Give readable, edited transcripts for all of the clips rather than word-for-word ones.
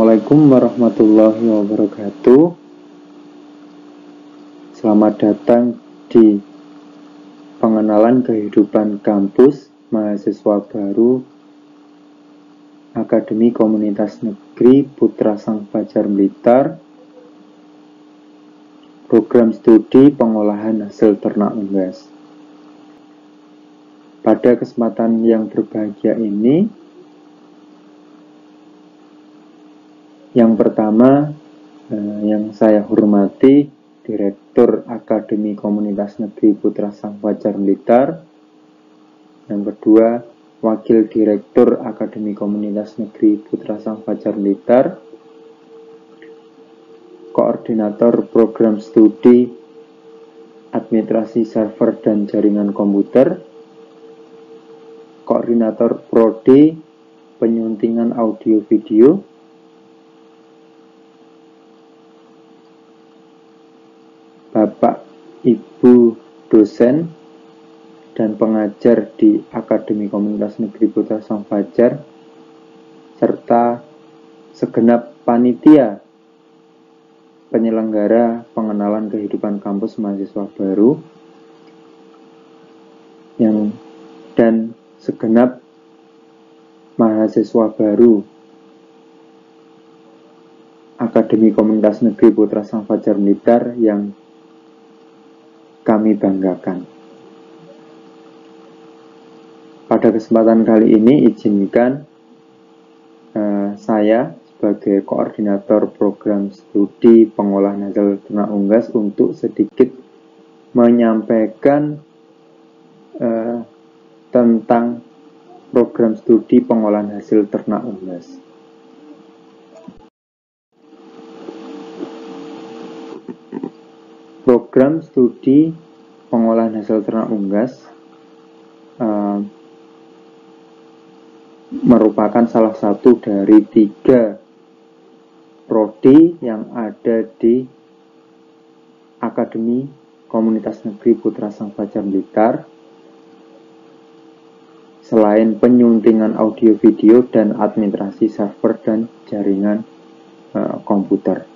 Assalamualaikum warahmatullahi wabarakatuh. Selamat datang di pengenalan kehidupan kampus mahasiswa baru Akademi Komunitas Negeri Putra Sang Fajar Blitar, program studi pengolahan hasil ternak unggas. Pada kesempatan yang berbahagia ini, yang pertama, yang saya hormati Direktur Akademi Komunitas Negeri Putra Sang Fajar Blitar. Yang kedua, Wakil Direktur Akademi Komunitas Negeri Putra Sang Fajar Blitar. Koordinator Program Studi Administrasi Server dan Jaringan Komputer. Koordinator Prodi Penyuntingan Audio Video. Bapak, Ibu dosen dan pengajar di Akademi Komunitas Negeri Putra Sang Fajar, serta segenap panitia penyelenggara pengenalan kehidupan kampus mahasiswa baru dan segenap mahasiswa baru Akademi Komunitas Negeri Putra Sang Fajar Blitar yang kami banggakan. Pada kesempatan kali ini izinkan saya sebagai koordinator program studi pengolahan hasil ternak unggas untuk sedikit menyampaikan tentang program studi pengolahan hasil ternak unggas. Program studi pengolahan hasil ternak unggas merupakan salah satu dari 3 prodi yang ada di Akademi Komunitas Negeri Putra Sang Fajar Blitar. Selain penyuntingan audio video dan administrasi server dan jaringan komputer.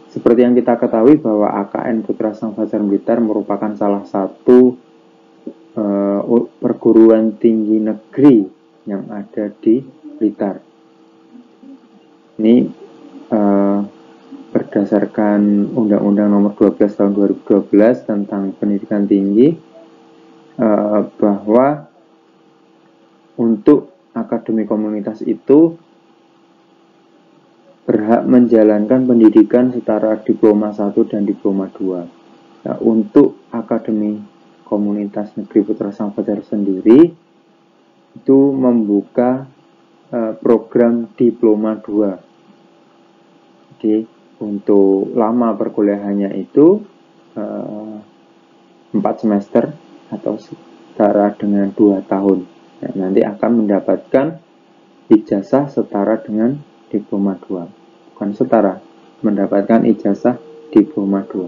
Seperti yang kita ketahui bahwa AKN Putra Sang Fajar Blitar merupakan salah satu perguruan tinggi negeri yang ada di Blitar. Ini berdasarkan Undang-Undang Nomor 12 Tahun 2012 tentang pendidikan tinggi, bahwa untuk akademi komunitas itu berhak menjalankan pendidikan setara diploma 1 dan diploma 2. Nah, untuk Akademi Komunitas Negeri Putra Sang Fajar sendiri itu membuka program diploma 2. Jadi untuk lama perkuliahannya itu 4 semester atau setara dengan 2 tahun. Nah, nanti akan mendapatkan ijazah setara dengan diploma 2. Bukan setara, mendapatkan ijazah diploma 2.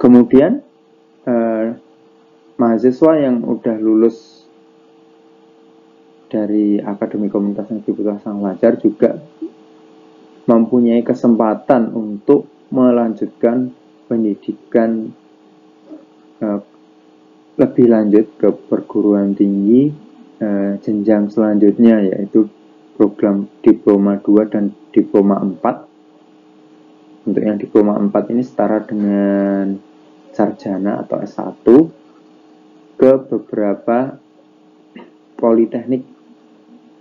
Kemudian mahasiswa yang udah lulus dari Akademi Komunitas Negeri Putra Sang Fajar juga mempunyai kesempatan untuk melanjutkan pendidikan lebih lanjut ke perguruan tinggi jenjang selanjutnya, yaitu program diploma 2 dan diploma 4. Untuk yang diploma 4 ini setara dengan sarjana atau S1 ke beberapa politeknik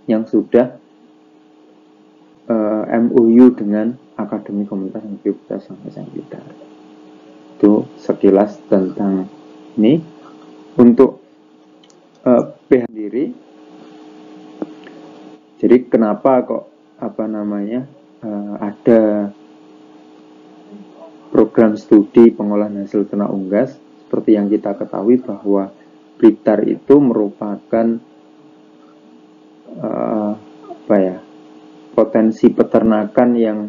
yang sudah MOU dengan Akademi Komunitas Negeri Putra Sang Fajar Blitar. Itu sekilas tentang ini. Untuk PH sendiri, jadi kenapa kok ada program studi pengolahan hasil ternak unggas? Seperti yang kita ketahui bahwa Blitar itu merupakan potensi peternakan yang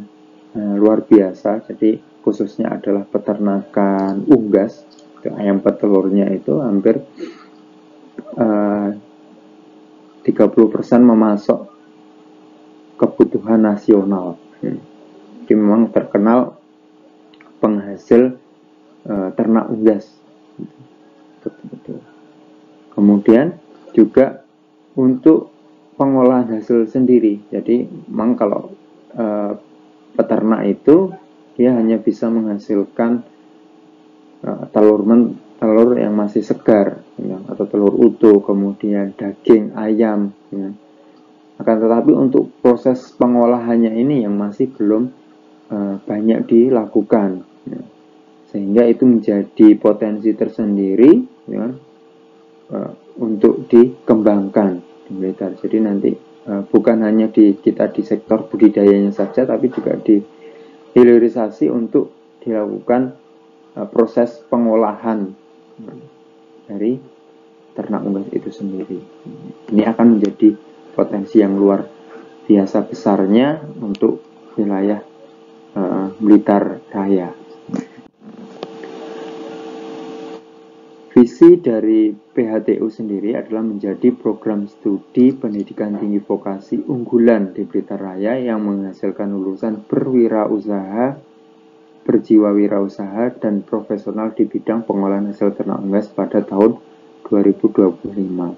luar biasa. Jadi khususnya adalah peternakan unggas. Ayam petelurnya itu hampir 30% memasok kebutuhan nasional. Jadi memang terkenal penghasil ternak unggas. Kemudian juga untuk pengolahan hasil sendiri. Jadi memang kalau peternak itu dia hanya bisa menghasilkan telur yang masih segar, ya, atau telur utuh, kemudian daging ayam, ya. Akan tetapi untuk proses pengolahannya ini yang masih belum banyak dilakukan, ya. Sehingga itu menjadi potensi tersendiri, ya, untuk dikembangkan di Blitar. Jadi nanti bukan hanya kita di sektor budidayanya saja, tapi juga di hilirisasi untuk dilakukan proses pengolahan dari ternak unggas itu sendiri. Ini akan menjadi potensi yang luar biasa besarnya untuk wilayah Blitar Raya. Visi dari PHTU sendiri adalah menjadi program studi pendidikan tinggi vokasi unggulan di Blitar Raya yang menghasilkan lulusan berwirausaha, berjiwa wirausaha dan profesional di bidang pengolahan hasil ternak unggas pada tahun 2025.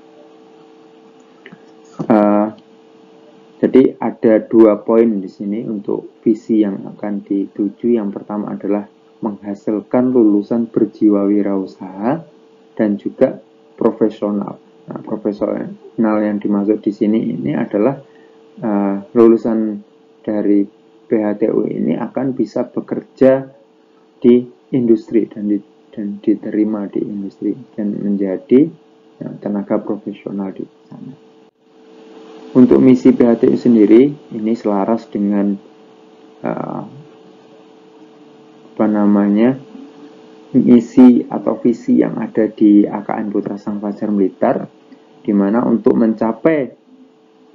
Jadi ada 2 poin di sini untuk visi yang akan dituju. Yang pertama adalah menghasilkan lulusan berjiwa wirausaha dan juga profesional. Nah, profesional yang dimaksud di sini ini adalah lulusan dari PHTU ini akan bisa bekerja di industri dan diterima di industri dan menjadi tenaga profesional di sana. Untuk misi PHTU sendiri ini selaras dengan misi atau visi yang ada di AKN Putra Sang Fajar Blitar, di mana untuk mencapai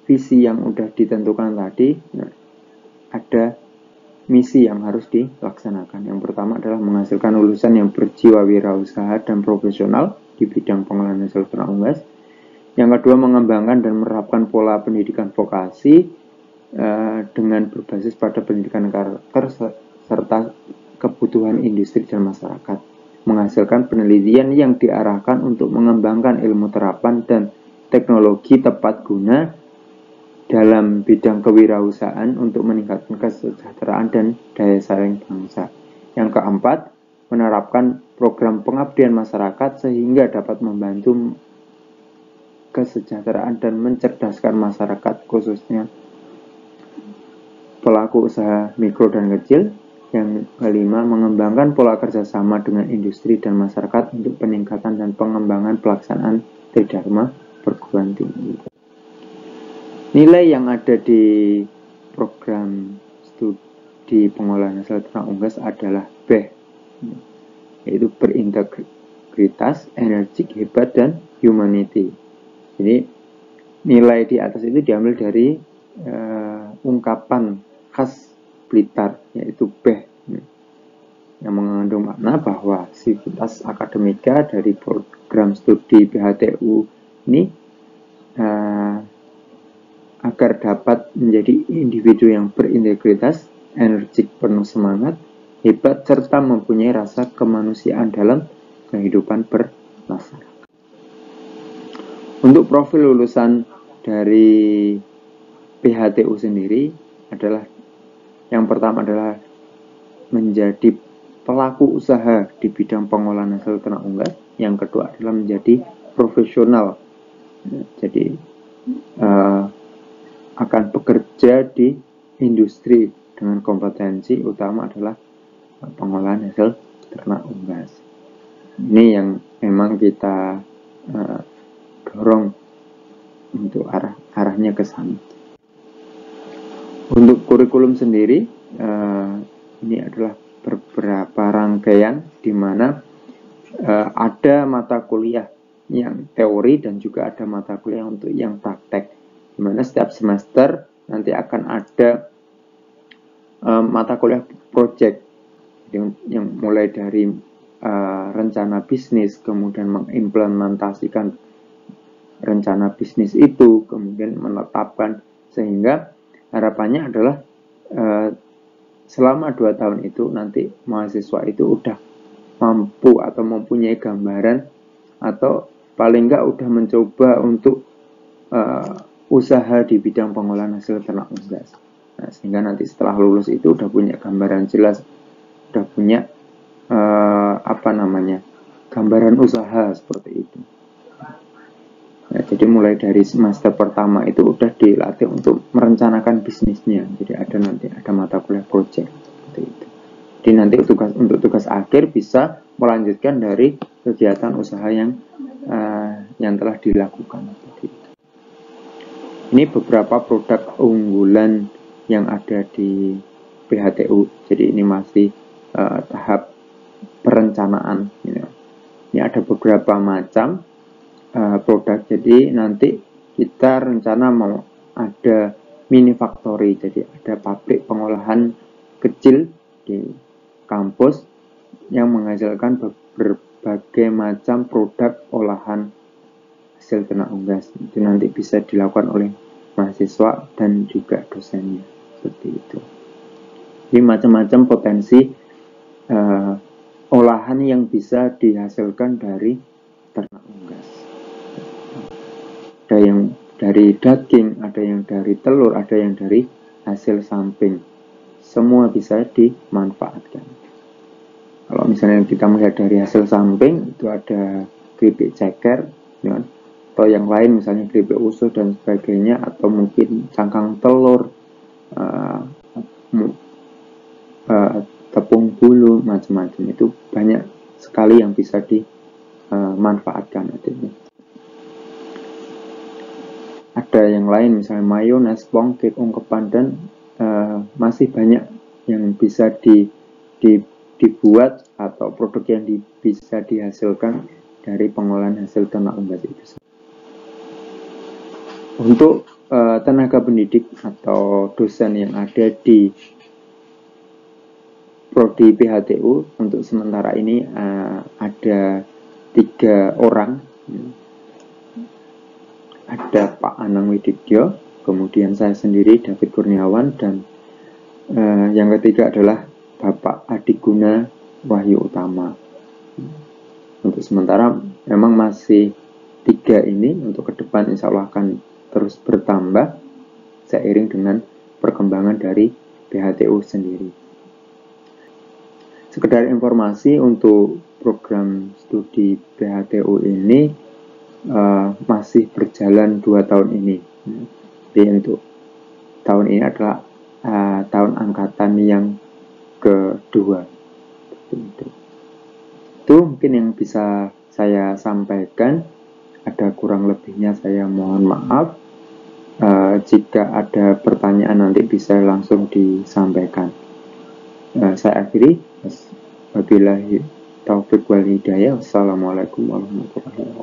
visi yang sudah ditentukan tadi, ada misi yang harus dilaksanakan. Yang pertama adalah menghasilkan lulusan yang berjiwa wirausaha dan profesional di bidang pengolahan hasil ternak unggas. Yang kedua, mengembangkan dan menerapkan pola pendidikan vokasi dengan berbasis pada pendidikan karakter serta kebutuhan industri dan masyarakat. Menghasilkan penelitian yang diarahkan untuk mengembangkan ilmu terapan dan teknologi tepat guna dalam bidang kewirausahaan untuk meningkatkan kesejahteraan dan daya saing bangsa. Yang keempat, menerapkan program pengabdian masyarakat sehingga dapat membantu kesejahteraan dan mencerdaskan masyarakat, khususnya pelaku usaha mikro dan kecil. Yang kelima, mengembangkan pola kerjasama dengan industri dan masyarakat untuk peningkatan dan pengembangan pelaksanaan Tridharma perguruan tinggi. Nilai yang ada di program studi pengolahan hasil ternak unggas adalah B, yaitu berintegritas, energik, hebat, dan humanity. Jadi nilai di atas itu diambil dari ungkapan khas Blitar, yaitu B, yang mengandung makna bahwa sivitas akademika dari program studi PHTU ini agar dapat menjadi individu yang berintegritas, energik, penuh semangat, hebat, serta mempunyai rasa kemanusiaan dalam kehidupan bermasyarakat. Untuk profil lulusan dari PHTU sendiri adalah, yang pertama adalah menjadi pelaku usaha di bidang pengolahan hasil ternak unggas. Yang kedua adalah menjadi profesional. Jadi akan bekerja di industri dengan kompetensi utama adalah pengolahan hasil ternak unggas. Ini yang memang kita dorong untuk arahnya ke sana. Untuk kurikulum sendiri, ini adalah beberapa rangkaian di mana ada mata kuliah yang teori dan juga ada mata kuliah untuk yang praktek. Di mana setiap semester nanti akan ada mata kuliah project yang mulai dari rencana bisnis, kemudian mengimplementasikan rencana bisnis itu, kemudian menetapkan, sehingga harapannya adalah selama 2 tahun itu nanti mahasiswa itu udah mampu atau mempunyai gambaran, atau paling enggak udah mencoba untuk usaha di bidang pengolahan hasil ternak unggas. Nah, sehingga nanti setelah lulus itu udah punya gambaran jelas, udah punya gambaran usaha seperti itu. Nah, jadi mulai dari semester pertama itu udah dilatih untuk merencanakan bisnisnya. Jadi ada mata kuliah project seperti itu. Jadi nanti untuk tugas akhir bisa melanjutkan dari kegiatan usaha yang telah dilakukan. Ini beberapa produk unggulan yang ada di PHTU. Jadi ini masih tahap perencanaan. Ini ada beberapa macam produk. Jadi nanti kita rencana mau ada mini factory. Jadi ada pabrik pengolahan kecil di kampus yang menghasilkan berbagai macam produk olahan hasil ternak unggas. Itu nanti bisa dilakukan oleh mahasiswa dan juga dosennya, seperti itu. Jadi macam-macam potensi olahan yang bisa dihasilkan dari ternak unggas. Ada yang dari daging, ada yang dari telur, ada yang dari hasil samping. Semua bisa dimanfaatkan. Kalau misalnya kita melihat dari hasil samping, itu ada keripik ceker, ya, atau yang lain misalnya keripik usus dan sebagainya, atau mungkin cangkang telur, tepung bulu, macam-macam. Itu banyak sekali yang bisa dimanfaatkan. Ada yang lain misalnya mayones, pongkek, ungkepan, dan masih banyak yang bisa dibuat atau produk yang bisa dihasilkan dari pengolahan hasil ternak unggas itu. Untuk tenaga pendidik atau dosen yang ada di prodi PHTU, untuk sementara ini ada 3 orang. Ada Pak Anang Wididyo, kemudian saya sendiri David Kurniawan, dan yang ketiga adalah Bapak Adiguna Wahyu Utama. Untuk sementara memang masih 3 ini, untuk ke depan insya Allah akan terus bertambah seiring dengan perkembangan dari PHTU sendiri. Sekedar informasi, untuk program studi PHTU ini masih berjalan 2 tahun ini. Jadi untuk tahun ini adalah tahun angkatan yang kedua. Itu mungkin yang bisa saya sampaikan. Ada kurang lebihnya saya mohon maaf. Jika ada pertanyaan nanti bisa langsung disampaikan. Saya akhiri. Wabillahi taufiq wal hidayah. Wassalamualaikum warahmatullahi wabarakatuh.